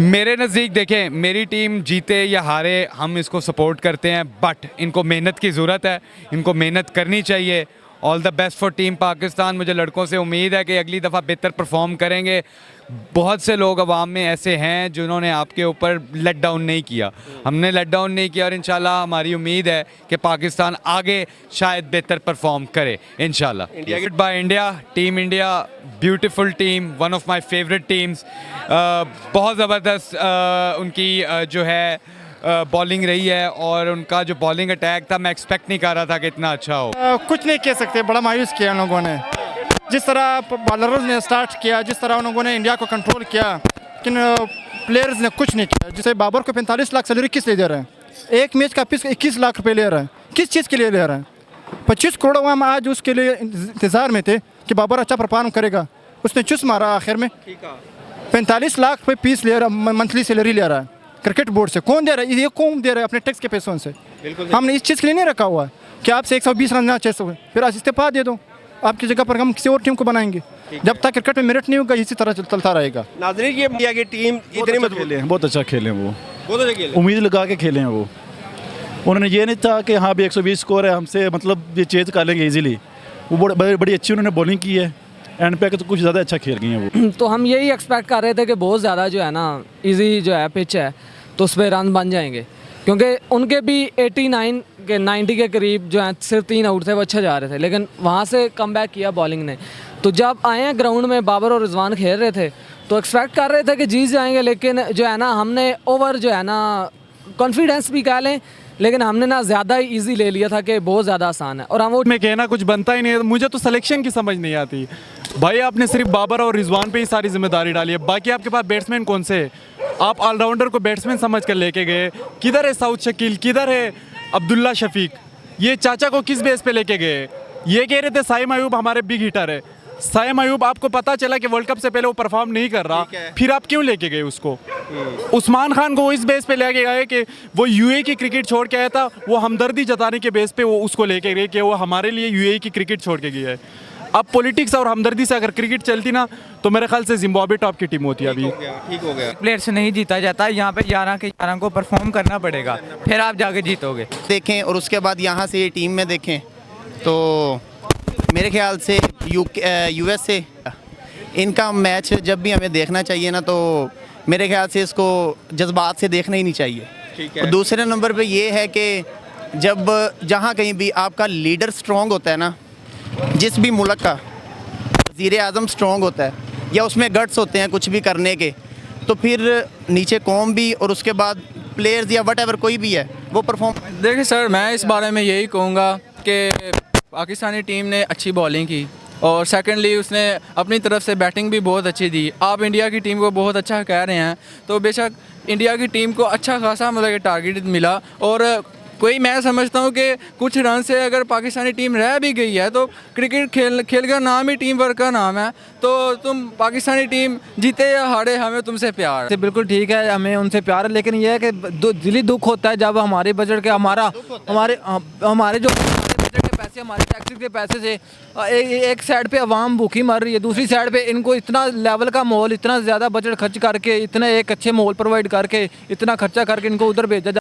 मेरे नज़दीक देखें, मेरी टीम जीते या हारे हम इसको सपोर्ट करते हैं, बट इनको मेहनत की ज़रूरत है, इनको मेहनत करनी चाहिए। All the best for team Pakistan. मुझे लड़कों से उम्मीद है कि अगली दफ़ा बेहतर परफॉर्म करेंगे। बहुत से लोग अवाम में ऐसे हैं जिन्होंने आपके ऊपर लेट डाउन नहीं किया, हमने लेट डाउन नहीं किया और इंशाल्लाह हमारी उम्मीद है कि पाकिस्तान आगे शायद बेहतर परफॉर्म करे इंशाल्लाह। India by India, team India, beautiful team, one of my favourite teams. बहुत ज़बरदस्त उनकी जो है बॉलिंग रही है और उनका जो बॉलिंग अटैक था मैं एक्सपेक्ट नहीं कर रहा था कि इतना अच्छा हो। कुछ नहीं कह सकते, बड़ा मायूस किया उन लोगों ने। जिस तरह बॉलर्स ने स्टार्ट किया, जिस तरह उन लोगों ने इंडिया को कंट्रोल किया, लेकिन प्लेयर्स ने कुछ नहीं किया। जैसे बाबर को 45 लाख सैलरी किस लिए दे रहे हैं? एक मैच का फीस 21 लाख रुपए ले रहे हैं, किस चीज़ के लिए ले रहे हैं? 25 करोड़ हम आज उसके लिए इंतज़ार में थे कि बाबर अच्छा परफॉर्म करेगा, उसने चुस मारा आखिर में। 45 लाख रुपये फीस ले रहा, मंथली सैलरी ले रहा है क्रिकेट बोर्ड से। कौन दे रहा है? ये कौन दे रहा है? अपने टैक्स के पैसों से। हमने इस चीज़ के लिए नहीं रखा हुआ है कि आपसे 120 रन ना चेस हुए, फिर आज इस्तीफा दे दो, आपकी जगह पर हम किसी और टीम को बनाएंगे। जब तक क्रिकेट में मेरिट नहीं होगा इसी तरह चलता रहेगा। नाज़रीन, ये इंडिया की टीम इतनी मजबूत है, बहुत अच्छा खेले वो, बहुत अच्छा खेले, उम्मीद लगा के खेले हैं वो। उन्होंने ये नहीं था कि हाँ भी 120 स्कोर है हमसे मतलब ये चेज कर लेंगे इजीली। वो बड़ी अच्छी उन्होंने बॉलिंग की है, एंड पे तो कुछ ज़्यादा अच्छा खेल गए हैं वो। तो हम यही एक्सपेक्ट कर रहे थे कि बहुत ज़्यादा जो है ना इजी जो है पिच है तो उस पर रन बन जाएंगे, क्योंकि उनके भी 89 के 90 के करीब जो है सिर्फ 3 आउट थे, वो अच्छे जा रहे थे, लेकिन वहाँ से कम बैक किया बॉलिंग ने। तो जब आए हैं ग्राउंड में बाबर और रिजवान खेल रहे थे तो एक्सपेक्ट कर रहे थे कि जीत जाएंगे, लेकिन जो है ना हमने ओवर जो है ना कॉन्फिडेंस भी कह लें, लेकिन हमने ना ज़्यादा ही ईजी ले लिया था कि बहुत ज़्यादा आसान है। और हम वो में कहना कुछ बनता ही नहीं है। मुझे तो सिलेक्शन की समझ नहीं आती भाई। आपने सिर्फ बाबर और रिजवान पे ही सारी जिम्मेदारी डाली है, बाकी आपके पास बैट्समैन कौन से है? आप ऑलराउंडर को बैट्समैन समझ कर लेके गए। किधर है साउथ शकील, किधर है अब्दुल्ला शफीक? ये चाचा को किस बेस पे लेके गए? ये कह रहे थे साइम अयूब हमारे बिग हिटर है। साइम अयूब आपको पता चला कि वर्ल्ड कप से पहले वो परफॉर्म नहीं कर रहा, फिर आप क्यों लेके गए उसको? उस्मान खान को इस बेस पे लेके गए कि वो यूएई की क्रिकेट छोड़ के आया था, वो हमदर्दी जताने के बेस पे वो उसको लेके गए कि वो हमारे लिए यूएई की क्रिकेट छोड़ के गया है। अब पॉलिटिक्स और हमदर्दी से अगर क्रिकेट चलती ना तो मेरे ख्याल से जिम्बाब्वे टॉप की टीम होती है अभी। ठीक हो गया। प्लेयर से नहीं जीता जाता, यहाँ पे 11 के 11 को परफॉर्म करना पड़ेगा, फिर आप जाके जीतोगे। देखें और उसके बाद यहाँ से टीम में देखें तो मेरे ख्याल से यूएसए इनका मैच जब भी हमें देखना चाहिए ना तो मेरे ख्याल से इसको जज्बात से देखना ही नहीं चाहिए। ठीक है। और दूसरे नंबर पे ये है कि जब जहाँ कहीं भी आपका लीडर स्ट्रॉन्ग होता है ना, जिस भी मुल्क का वज़ीर आज़म स्ट्रॉन्ग होता है या उसमें गट्स होते हैं कुछ भी करने के, तो फिर नीचे कौम भी और उसके बाद प्लेयर्स या वट एवर कोई भी है वो परफॉर्म। देखिए सर, मैं इस बारे में यही कहूँगा कि पाकिस्तानी टीम ने अच्छी बॉलिंग की और सेकंडली उसने अपनी तरफ से बैटिंग भी बहुत अच्छी दी। आप इंडिया की टीम को बहुत अच्छा कह रहे हैं, तो बेशक इंडिया की टीम को अच्छा खासा मतलब टारगेट मिला और कोई मैं समझता हूँ कि कुछ रन से अगर पाकिस्तानी टीम रह भी गई है तो क्रिकेट खेल का नाम ही टीम वर्क का नाम है। तो तुम पाकिस्तानी टीम जीते या हारे, हमें तुमसे प्यार है। बिल्कुल ठीक है, हमें उनसे प्यार है, लेकिन यह है कि दिली दुख होता है जब हमारे बजट के हमारे जो बजट के पैसे, हमारे टैक्सेस के पैसे से एक साइड पे अवाम भूखी मर रही है, दूसरी साइड पे इनको इतना लेवल का माहौल, इतना ज़्यादा बजट खर्च करके, इतना एक अच्छे माहौल प्रोवाइड करके, इतना खर्चा करके इनको उधर भेजा।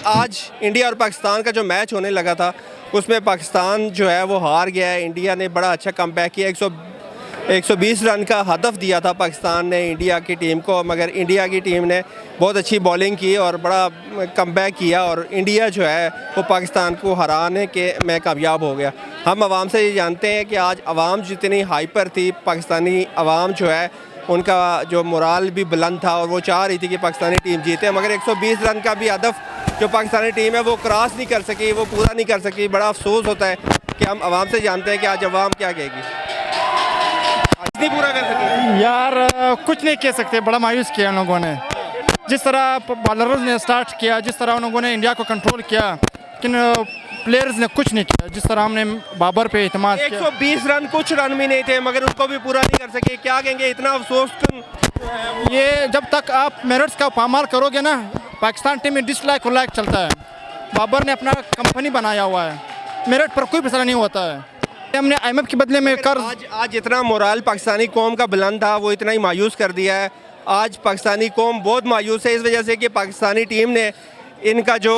आज इंडिया और पाकिस्तान का जो मैच होने लगा था उसमें पाकिस्तान जो है वो हार गया है। इंडिया ने बड़ा अच्छा कमबैक किया, 120 रन का हदफ दिया था पाकिस्तान ने इंडिया की टीम को, मगर इंडिया की टीम ने बहुत अच्छी बॉलिंग की और बड़ा कमबैक किया और इंडिया जो है वो पाकिस्तान को हराने के में कामयाब हो गया। हम आवाम से ये जानते हैं कि आज आवाम जितनी हाइपर थी, पाकिस्तानी आवाम जो है उनका जो मोराल भी बुलंद था और वो चाह रही थी कि पाकिस्तानी टीम जीते, मगर 120 रन का भी हदफ जो पाकिस्तानी टीम है वो क्रॉस नहीं कर सकी, वो पूरा नहीं कर सकी। बड़ा अफसोस होता है कि हम आवाम से जानते हैं कि आज आवाम क्या कहेगी, आज नहीं पूरा कर सकी। यार कुछ नहीं कह सकते, बड़ा मायूस किया उन लोगों ने। जिस तरह बॉलर्स ने स्टार्ट किया, जिस तरह उन लोगों ने इंडिया को कंट्रोल किया, लेकिन प्लेयर्स ने कुछ नहीं किया। जिस तरह हमने बाबर पे इत्मीनान किया, 120 रन कुछ रन भी नहीं थे मगर उनको भी पूरा नहीं कर सके, क्या कहेंगे? इतना अफसोस ये जब तक आप मेरिट्स का पामाल करोगे ना, पाकिस्तान टीम में डिसलाइक और लाइक चलता है। बाबर ने अपना कंपनी बनाया हुआ है, मेरिट पर कोई फैसला नहीं होता है। हमने IMF के बदले में कर्ज आज इतना मोराल पाकिस्तानी कौम का बुलंद था, वो इतना ही मायूस कर दिया है। आज पाकिस्तानी कौम बहुत मायूस है इस वजह से कि पाकिस्तानी टीम ने इनका जो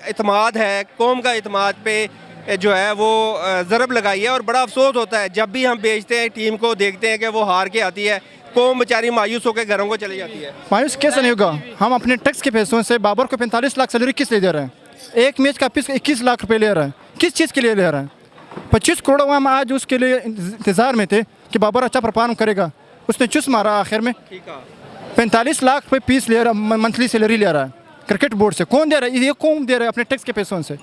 इत्मीनान है, कौम का इत्मीनान पे जो है वो ज़रब लगाई है। और बड़ा अफसोस होता है जब भी हम बेचते हैं टीम को, देखते हैं कि वो हार के आती है, कौम बेचारी मायूस होकर घरों को चली जाती है। मायूस कैसे नहीं होगा? हम अपने टैक्स के पैसों से बाबर को 45 लाख सैलरी किस लिए दे रहे हैं? एक मैच का फीस 21 लाख रुपए ले रहे हैं, किस चीज़ के लिए ले रहे हैं? 25 करोड़ हम आज उसके लिए इंतज़ार में थे कि बाबर अच्छा परफॉर्म करेगा, उसने चुस मारा आखिर में। 45 लाख रुपए फीस ले रहा, मंथली सैलरी ले रहा है क्रिकेट बोर्ड से। कौन दे रहा है? ये कौन दे रहा है? अपने टैक्स के पैसों से।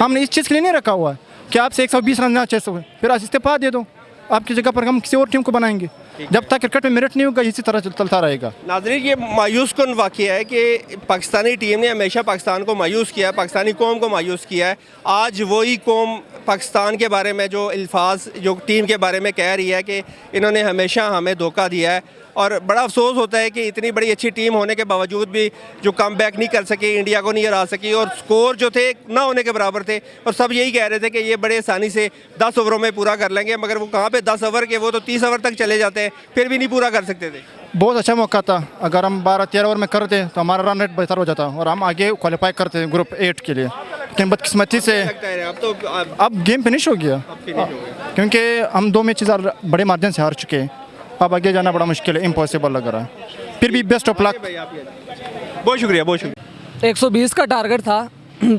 हमने इस चीज़ के लिए नहीं रखा हुआ है कि आपसे 120 रन ना चेस हो, फिर आज इस्तीफा दे दो, आपकी जगह पर हम किसी और टीम को बनाएंगे। जब तक क्रिकेट में मेरिट नहीं होगा इसी तरह चलता रहेगा। नाज़रीन, ये मायूस कुन वाक़या है कि पाकिस्तानी टीम ने हमेशा पाकिस्तान को मायूस किया है, पाकिस्तानी कौम को मायूस किया है। आज वही कौम पाकिस्तान के बारे में जो अल्फाज जो टीम के बारे में कह रही है कि इन्होंने हमेशा हमें धोखा दिया है। और बड़ा अफसोस होता है कि इतनी बड़ी अच्छी टीम होने के बावजूद भी जो कम बैक नहीं कर सकी, इंडिया को नहीं हरा सकी, और स्कोर जो थे ना होने के बराबर थे। और सब यही कह रहे थे कि ये बड़े आसानी से 10 ओवरों में पूरा कर लेंगे, मगर वो कहाँ पे 10 ओवर के, वो तो 30 ओवर तक चले जाते हैं, फिर भी नहीं पूरा कर सकते थे। बहुत अच्छा मौका था, अगर हम 12-13 ओवर में करते तो हमारा रन रेट बेहतर हो जाता और हम आगे क्वालिफाई करते ग्रुप 8 के लिए। लेकिन बदकिस्मती से अब गेम फिनिश हो गया, क्योंकि हम 2 मैचेस बड़े मार्जिन से हार चुके हैं। अब आगे जाना बड़ा मुश्किल है, इम्पॉसिबल लग रहा है। फिर भी बेस्ट ऑफ लक। बहुत शुक्रिया, बहुत शुक्रिया। 120 का टारगेट था,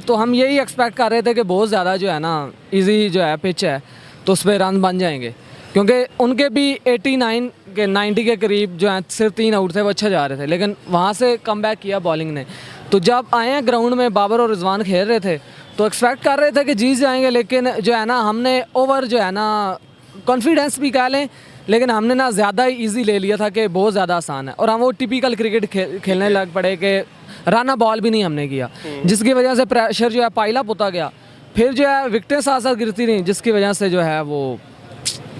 तो हम यही एक्सपेक्ट कर रहे थे कि बहुत ज़्यादा जो है ना इजी जो है पिच है, तो उस पर रन बन जाएंगे, क्योंकि उनके भी 89 के 90 के करीब जो है सिर्फ 3 आउट थे, वो अच्छा जा रहे थे, लेकिन वहाँ से कम बैक किया बॉलिंग ने। तो जब आए हैं ग्राउंड में, बाबर और रिजवान खेल रहे थे, तो एक्सपेक्ट कर रहे थे कि जीत जाएंगे, लेकिन जो है ना हमने ओवर जो है ना कॉन्फिडेंस भी कह लें, लेकिन हमने ना ज़्यादा ही ईजी ले लिया था कि बहुत ज़्यादा आसान है। और हम वो टिपिकल क्रिकेट खेलने लग पड़े कि राना बॉल भी नहीं हमने किया, जिसकी वजह से प्रेशर जो है पाइलअप होता गया। फिर जो है विकटें साथ साथ गिरती रहीं, जिसकी वजह से जो है वो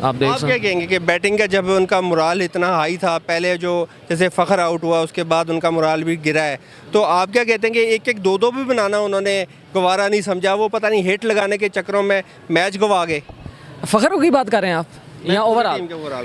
आप देख सकते क्या कहेंगे कि बैटिंग का जब उनका मोराल इतना हाई था, पहले जो जैसे फ़खर आउट हुआ उसके बाद उनका मोराल भी गिरा है, तो आप क्या कहते हैं कि एक 2-2 भी बनाना उन्होंने गवारा नहीं समझा? वो पता नहीं हिट लगाने के चक्करों में मैच गवा गए। फ़खर की बात कर रहे हैं आप या ओवरऑल?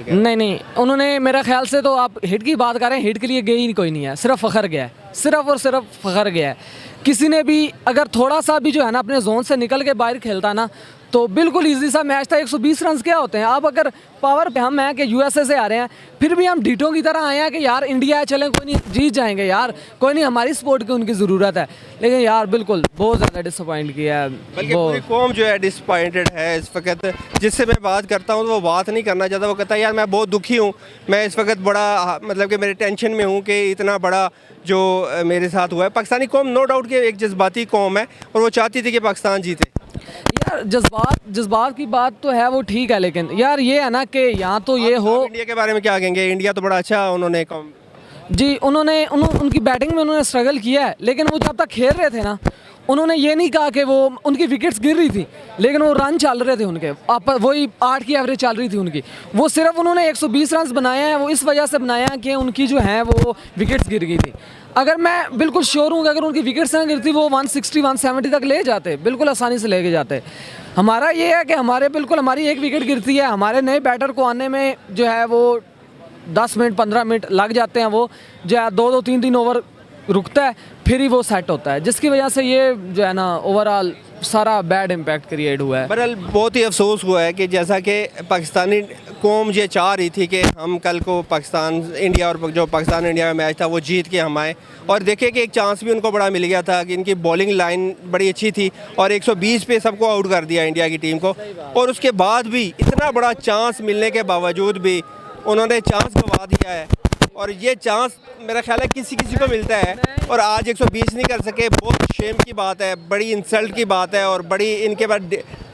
नहीं, उन्होंने मेरा ख्याल से तो आप हिट की बात कर रहे हैं, हिट के लिए गई ही कोई नहीं है, सिर्फ फ़खर गया है, सिर्फ और सिर्फ फ़खर गया है। किसी ने भी अगर थोड़ा सा भी जो है ना अपने जोन से निकल के बाहर खेलता ना, तो बिल्कुल इजी सा मैच था। 120 रन क्या होते हैं? आप अगर पावर पे हम हैं कि यूएसए से आ रहे हैं, फिर भी हम डीटों की तरह आए हैं कि यार इंडिया है, चलें कोई नहीं जीत जाएंगे यार, कोई नहीं, हमारी स्पोर्ट की उनकी ज़रूरत है। लेकिन यार बिल्कुल बहुत ज़्यादा डिसअपॉइंट किया है। बल्कि पूरी कौम जो है डिसअपॉइंटेड है इस वक्त। जिससे मैं बात करता हूँ तो वो बात नहीं करना चाहता, वो कहता है यार मैं बहुत दुखी हूँ, मैं इस वक्त बड़ा मतलब कि मेरे टेंशन में हूँ कि इतना बड़ा जो मेरे साथ हुआ है। पाकिस्तानी कौम नो डाउट कि एक जज्बाती कौम है और वो चाहती थी कि पाकिस्तान जीते। यार जज्बात की बात तो है, वो ठीक है, लेकिन यार ये है ना कि यहाँ तो ये हो। इंडिया के बारे में क्या कहेंगे? इंडिया तो बड़ा अच्छा उन्होंने जी उनकी बैटिंग में उन्होंने स्ट्रगल किया है, लेकिन वो जब तक खेल रहे थे ना, उन्होंने ये नहीं कहा कि वो उनकी विकेट्स गिर रही थी, लेकिन वो रन चल रहे थे उनके, वही 8 की एवरेज चल रही थी उनकी। वो सिर्फ उन्होंने 120 रन बनाए हैं, वो इस वजह से बनाए हैं कि उनकी जो है वो विकेट्स गिर गई थी। अगर मैं बिल्कुल श्योर हूँ कि अगर उनकी विकेट्स ना गिरती, वो 160-170 तक ले जाते, बिल्कुल आसानी से लेके जाते। हमारा ये है कि हमारी एक विकेट गिरती है, हमारे नए बैटर को आने में जो है वो 10 मिनट 15 मिनट लग जाते हैं, वो जो है 2-2 3-3 ओवर रुकता है, फिर ही वो सेट होता है, जिसकी वजह से ये जो है ना ओवरऑल सारा बैड इम्पैक्ट क्रिएट हुआ है। बहरहाल बहुत ही अफसोस हुआ है कि जैसा कि पाकिस्तानी कौम ये चाह रही थी कि हम कल को पाकिस्तान इंडिया और जो पाकिस्तान इंडिया का मैच था वो जीत के हम आए, और देखे कि एक चांस भी उनको बड़ा मिल गया था कि इनकी बॉलिंग लाइन बड़ी अच्छी थी और 120 पे सबको आउट कर दिया इंडिया की टीम को। और उसके बाद भी इतना बड़ा चांस मिलने के बावजूद भी उन्होंने चांस गंवा दिया है, और ये चांस मेरा ख्याल है किसी को मिलता है, और आज 120 नहीं कर सके। बहुत शेम की बात है, बड़ी इंसल्ट की बात है, और बड़ी इनके पास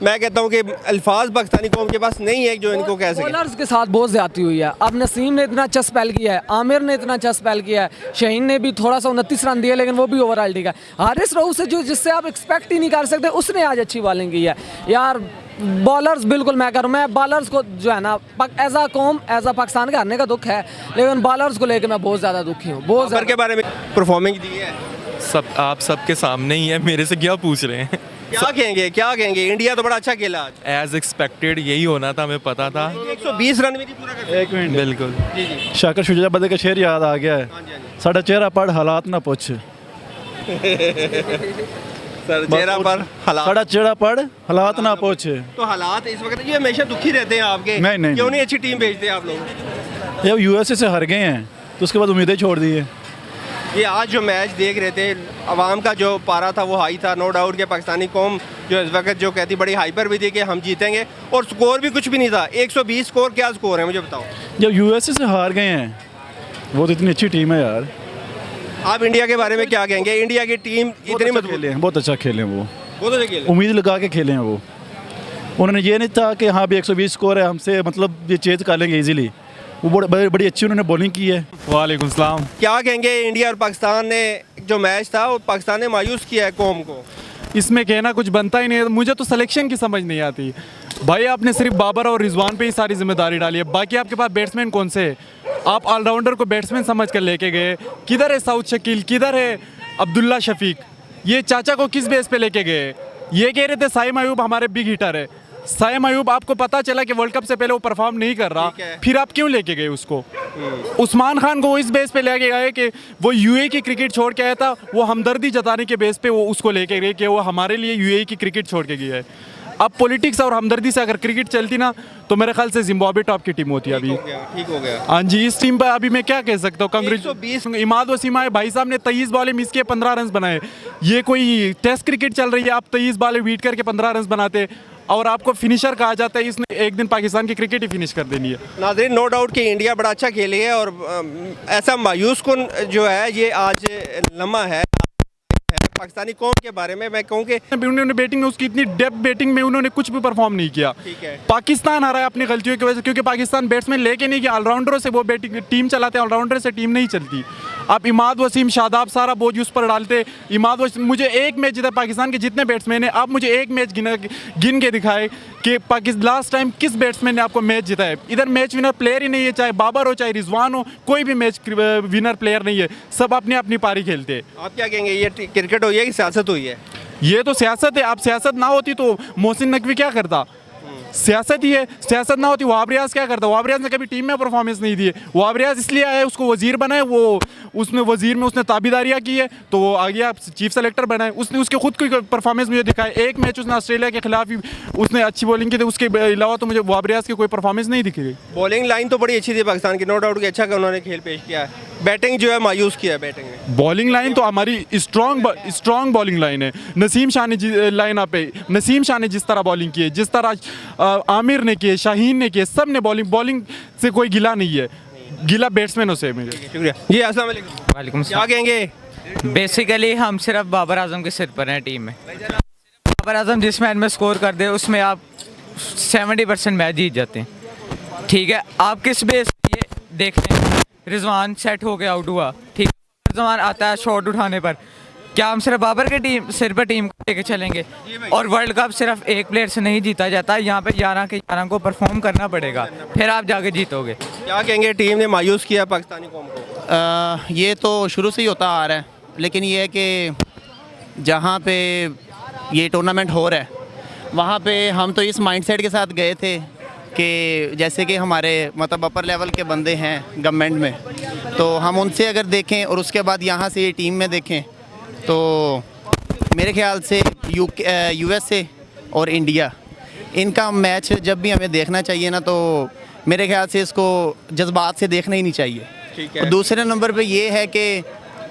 मैं कहता हूँ कि अल्फाज पाकिस्तानी कौम के पास नहीं है जो इनको कह सके। बॉलर्स के साथ बहुत ज़्यादती हुई है। अब नसीम ने इतना अच्छा स्पेल किया है, आमिर ने इतना अच्छा स्पेल किया है, शाहीन ने भी थोड़ा सा 29 रन दिए, लेकिन वो भी ओवरऑल ठीक है। हारिस रऊफ से जिससे आप एक्सपेक्ट ही नहीं कर सकते, उसने आज अच्छी बॉलिंग की है। यार बॉलर्स बिल्कुल मैं बॉलर्स को जो है ना एज अ कौम एज अ पाकिस्तान के हारने का दुख है, लेकिन बॉलर्स को लेकर मैं बहुत ज़्यादा दुखी हूँ। बहुत के बारे में परफॉर्मेंस दी है सब आप सबके सामने ही है, मेरे से क्या पूछ रहे हैं? क्या कहेंगे इंडिया तो बड़ा अच्छा खेला आज। एज एक्सपेक्टेड यही होना था, हमें पता था। 120 रन में नहीं पूरा कर एक मिनट, बिल्कुल। शाकर शुजा बदे का शेर याद आ गया है, साडा चेहरा पढ़ हालात ना पूछ। सर चेहरा पर हालात, साडा चेहरा पढ़ हालात ना पूछ। तो हालात इस वक्त ये हमेशा दुखी रहते हैं आपके। नहीं। क्यों नहीं अच्छी टीम भेजते आप लोग? जब यूएसए से हार गए हैं तो उसके बाद उम्मीदें छोड़ दी है। ये आज जो मैच देख रहे थे, आवाम का जो पारा था वो हाई था, नो डाउट कि पाकिस्तानी कौम जो इस वक्त जो कहती बड़ी हाइपर भी थी कि हम जीतेंगे, और स्कोर भी कुछ भी नहीं था। 120 स्कोर, क्या स्कोर है मुझे बताओ। जब यूएसए से हार गए हैं, वो तो इतनी अच्छी टीम है यार। आप इंडिया के बारे में क्या कहेंगे? इंडिया की टीम इतनी मजबूत खेले हैं, बहुत अच्छा खेले हैं वो, बहुत अच्छे खेले। उम्मीद लगा के खेले हैं वो। उन्होंने ये नहीं था कि हाँ भी 120 स्कोर है, हमसे मतलब ये चेज कर लेंगे इजीली। वो बड़ी अच्छी उन्होंने बॉलिंग की है। वालेकुम सलाम। क्या कहेंगे इंडिया और पाकिस्तान ने जो मैच था वो पाकिस्तान ने मायूस किया है कौम को? इसमें कहना कुछ बनता ही नहीं है। मुझे तो सिलेक्शन की समझ नहीं आती भाई। आपने सिर्फ बाबर और रिजवान पे ही सारी जिम्मेदारी डाली है, बाकी आपके पास बैट्समैन कौन से है? आप ऑलराउंडर को बैट्समैन समझ कर लेके गए। किधर है साउथ शकील, किधर है अब्दुल्ला शफीक? ये चाचा को किस बेस पे लेके गए? ये कह रहे थे साइम अयूब हमारे बिग हिटर है। साइम अयूब आपको पता चला कि वर्ल्ड कप से पहले वो परफॉर्म नहीं कर रहा, फिर आप क्यों लेके गए उसको? उस्मान खान को इस बेस पे लेके गए कि वो यूएई की क्रिकेट छोड़ के आया था, वो हमदर्दी जताने के बेस पे वो उसको लेके गए कि वो हमारे लिए यूएई की क्रिकेट छोड़ के गया है। अब पॉलिटिक्स और हमदर्दी से अगर क्रिकेट चलती ना तो मेरे ख्याल से जिम्बाब्वे टॉप की टीम होती है अभी। ठीक हो गया। हाँ जी, इस टीम पर अभी मैं क्या कह सकता हूँ। कांग्रेस इमाद वसीम आए भाई साहब ने 23 बॉलें मिस किए, 15 रन बनाए। ये कोई टेस्ट क्रिकेट चल रही है? आप 23 बॉलें बीट करके 15 रन बनाते और आपको फिनिशर कहा जाता है। इसने एक दिन पाकिस्तान की क्रिकेट ही फिनिश कर देनी है। नाज़रीन, नो डाउट कि इंडिया बड़ा अच्छा खेली है और ऐसा मायूस कुन जो है ये आज लम्हा है पाकिस्तानी कौम के बारे में। मैं कहूँ कि उन्होंने बैटिंग में उसकी इतनी डेप्थ बैटिंग में उन्होंने कुछ भी परफॉर्म नहीं किया। पाकिस्तान हारा है अपनी गलतियों की वजह से, क्योंकि पाकिस्तान बैट्समैन लेके नहीं गया, ऑलराउंडरों से वो बैटिंग टीम चलाते हैं, ऑलराउंडर से टीम नहीं चलती। आप इमाद वसीम, शादाब सारा बोझ उस पर डालते। इमाद वसीम, मुझे एक मैच जितना पाकिस्तान के जितने बैट्समैन हैं, आप मुझे एक मैच गिन के दिखाए कि पाकिस्तान लास्ट टाइम किस बैट्समैन ने आपको मैच जिताया। इधर मैच विनर प्लेयर ही नहीं है, चाहे बाबर हो चाहे रिजवान हो, कोई भी मैच विनर प्लेयर नहीं है, सब अपनी अपनी पारी खेलते हैं। आप क्या कहेंगे, ये क्रिकेट हुई है कि सियासत हुई है? ये तो सियासत है। आप सियासत ना होती तो मोहसिन नकवी क्या करता? सियासत ही है। सियासत ना होती वहाब रियाज क्या करता? वहाब रियाज ने कभी टीम में परफॉर्मेंस नहीं दी है। वहाब रियाज इसलिए आया, उसको वजीर बनाए, वो उसमें वजीर में उसने ताबीदारियाँ की है तो वो आ गया, चीफ सेलेक्टर बनाए। उसने उसके खुद की परफॉर्मेंस मुझे दिखाए। एक मैच उसने ऑस्ट्रेलिया के खिलाफ ही उसने अच्छी बॉलिंग की थी, उसके अलावा तो मुझे वहाब रियाज की कोई परफॉर्मेंस नहीं दिखी। बॉलिंग लाइन तो बड़ी अच्छी थी पाकिस्तान की, नो डाउट कि अच्छा उन्होंने खेल पेश किया है। बैटिंग जो है मायूस किया है बैटिंग में। बॉलिंग लाइन तो हमारी स्ट्रॉन्ग बॉलिंग लाइन है। नसीम शाह ने लाइन पे नसीम शाह ने जिस तरह बॉलिंग की है, जिस तरह आमिर ने की है, शाहीन ने की है, सब ने बॉलिंग से कोई गिला नहीं है, गिला बैट्समैनों से। मुझे शुक्रिया जी। अस्सलाम वालेकुम। वालेकुम क्या कहेंगे? बेसिकली हम सिर्फ बाबर आजम के सिर पर हैं टीम में। बाबर आजम जिस मैच में स्कोर कर दे उसमें आप 70% मैच जीत जाते हैं। ठीक है, आप किस बेस ये देखते हैं? रिजवान सेट हो के आउट हुआ, ठीक है, रिजवान आता है शॉट उठाने पर। क्या हम सिर्फ बाबर के सिर पर टीम को लेके चलेंगे? और वर्ल्ड कप सिर्फ एक प्लेयर से नहीं जीता जाता, यहाँ पे 11 के 11 को परफॉर्म करना पड़ेगा, फिर आप जाके जीतोगे। क्या कहेंगे, टीम ने मायूस किया पाकिस्तानी कौम को? ये तो शुरू से ही होता आ रहा है, लेकिन ये है कि जहाँ पे ये टूर्नामेंट हो रहा है वहाँ पे हम तो इस माइंडसेट के साथ गए थे कि जैसे कि हमारे मतलब अपर लेवल के बंदे हैं गवर्नमेंट में, तो हम उनसे अगर देखें और उसके बाद यहाँ से ये टीम में देखें तो मेरे ख्याल से यूएसए और इंडिया, इनका मैच जब भी हमें देखना चाहिए ना, तो मेरे ख्याल से इसको जज्बात से देखना ही नहीं चाहिए। ठीक है। और दूसरे नंबर पे ये है कि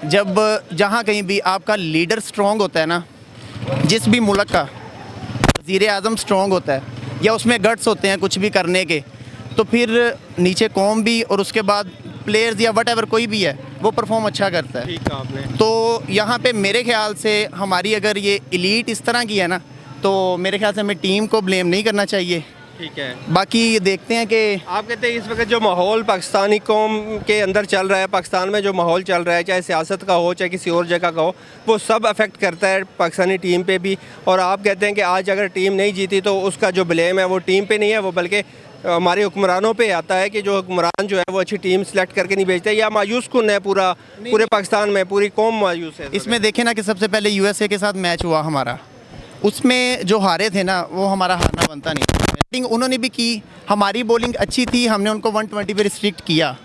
जब जहाँ कहीं भी आपका लीडर स्ट्रॉन्ग होता है ना, जिस भी मुल्क का वज़ीर आज़म स्ट्रॉन्ग होता है या उसमें गट्स होते हैं कुछ भी करने के, तो फिर नीचे कौम भी और उसके बाद प्लेयर्स या वट एवर कोई भी है वो परफॉर्म अच्छा करता है। ठीक है आपने। तो यहाँ पे मेरे ख्याल से हमारी अगर ये एलीट इस तरह की है ना, तो मेरे ख्याल से हमें टीम को ब्लेम नहीं करना चाहिए। ठीक है। बाकी ये देखते हैं कि आप कहते हैं इस वक्त जो माहौल पाकिस्तानी कौम के अंदर चल रहा है, पाकिस्तान में जो माहौल चल रहा है, चाहे सियासत का हो चाहे किसी और जगह का हो, वो सब अफेक्ट करता है पाकिस्तानी टीम पे भी। और आप कहते हैं कि आज अगर टीम नहीं जीती तो उसका जो ब्लेम है वो टीम पे नहीं है, वो बल्कि हमारे हुक्मरानों पे आता है कि जो हुक्मरान जो है वो अच्छी टीम सेलेक्ट करके नहीं भेजते, या मायूस कुन है पूरे पाकिस्तान में, पूरी कौम मायूस है। इसमें देखें ना कि सबसे पहले यूएसए के साथ मैच हुआ हमारा, उसमें जो हारे थे ना वो हमारा हारना बनता नहीं था। बैटिंग उन्होंने भी की, हमारी बॉलिंग अच्छी थी, हमने उनको 120 पे रिस्ट्रिक्ट किया।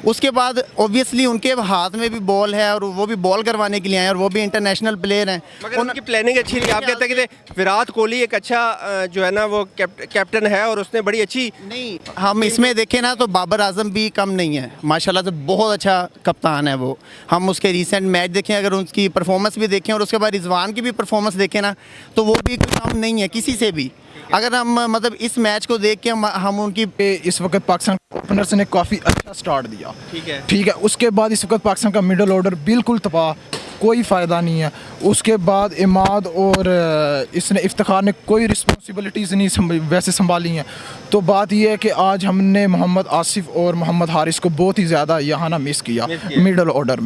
उसके बाद ऑब्वियसली उनके हाथ में भी बॉल है और वो भी बॉल करवाने के लिए आए और वो भी इंटरनेशनल प्लेयर हैं। मगर उनकी प्लानिंग अच्छी थी। आप कहते हैं कि विराट कोहली एक अच्छा जो है ना वो कैप्टन है और उसने बड़ी अच्छी नहीं, हम इसमें देखें ना तो बाबर आजम भी कम नहीं है, माशाल्लाह से बहुत अच्छा कप्तान है वो। हम उसके रीसेंट मैच देखें, अगर उसकी परफॉर्मेंस भी देखें और उसके बाद रिजवान की भी परफॉर्मेंस देखें ना तो वो भी कोई कम नहीं है किसी से भी। अगर हम मतलब इस मैच को देख के हम उनकी इस वक्त पाकिस्तान ओपनर्स ने काफ़ी अच्छा स्टार्ट दिया, ठीक है। उसके बाद इस वक्त पाकिस्तान का मिडल ऑर्डर बिल्कुल तबाह, कोई फ़ायदा नहीं है। उसके बाद इमाद और इसने इफ्तिखार ने कोई रिस्पॉन्सिबिलिटीज़ नहीं वैसे संभाली हैं। तो बात यह है कि आज हमने मोहम्मद आसिफ और मोहम्मद हारिस को बहुत ही ज़्यादा यहाँ ना मिस किया मिडल ऑर्डर में।